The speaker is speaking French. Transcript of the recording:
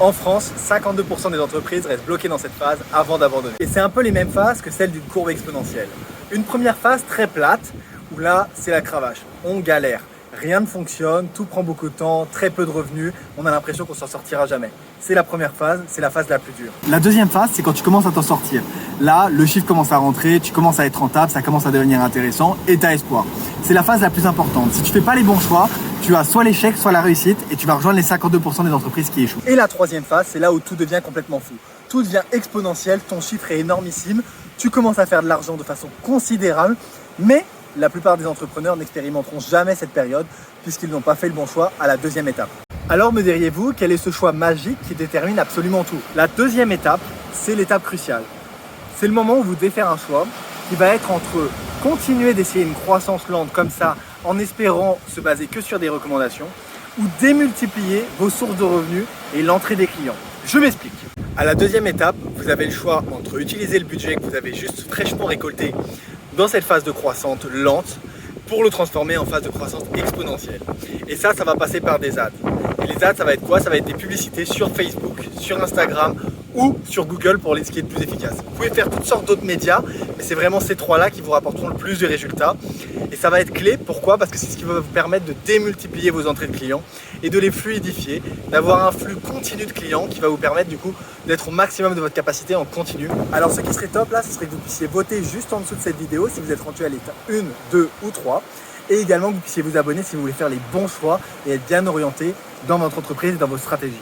En France, 52% des entreprises restent bloquées dans cette phase avant d'abandonner. Et c'est un peu les mêmes phases que celles d'une courbe exponentielle. Une première phase très plate, où là, c'est la cravache. On galère. Rien ne fonctionne, tout prend beaucoup de temps, très peu de revenus, on a l'impression qu'on s'en sortira jamais. C'est la première phase, c'est la phase la plus dure. La deuxième phase, c'est quand tu commences à t'en sortir. Là, le chiffre commence à rentrer, tu commences à être rentable, ça commence à devenir intéressant et tu as espoir. C'est la phase la plus importante. Si tu fais pas les bons choix, tu as soit l'échec, soit la réussite et tu vas rejoindre les 52% des entreprises qui échouent. Et la troisième phase, c'est là où tout devient complètement fou. Tout devient exponentiel, ton chiffre est énormissime, tu commences à faire de l'argent de façon considérable, mais la plupart des entrepreneurs n'expérimenteront jamais cette période puisqu'ils n'ont pas fait le bon choix à la deuxième étape. Alors me diriez-vous, quel est ce choix magique qui détermine absolument tout? La deuxième étape, c'est l'étape cruciale. C'est le moment où vous devez faire un choix qui va être entre continuer d'essayer une croissance lente comme ça en espérant se baser que sur des recommandations ou démultiplier vos sources de revenus et l'entrée des clients. Je m'explique. À la deuxième étape, vous avez le choix entre utiliser le budget que vous avez juste fraîchement récolté dans cette phase de croissance lente pour le transformer en phase de croissance exponentielle. Et ça va passer par des ads. Et les ads, ça va être quoi? Ça va être des publicités sur Facebook, sur Instagram ou sur Google pour ce qui est le plus efficace. Vous pouvez faire toutes sortes d'autres médias, mais c'est vraiment ces trois-là qui vous rapporteront le plus de résultats. Et ça va être clé, pourquoi? Parce que c'est ce qui va vous permettre de démultiplier vos entrées de clients et de les fluidifier, d'avoir un flux continu de clients qui va vous permettre du coup d'être au maximum de votre capacité en continu. Alors ce qui serait top là, ce serait que vous puissiez voter juste en dessous de cette vidéo si vous êtes rendu à l'étape 1, 2 ou 3. Et également que vous puissiez vous abonner si vous voulez faire les bons choix et être bien orienté dans votre entreprise et dans vos stratégies.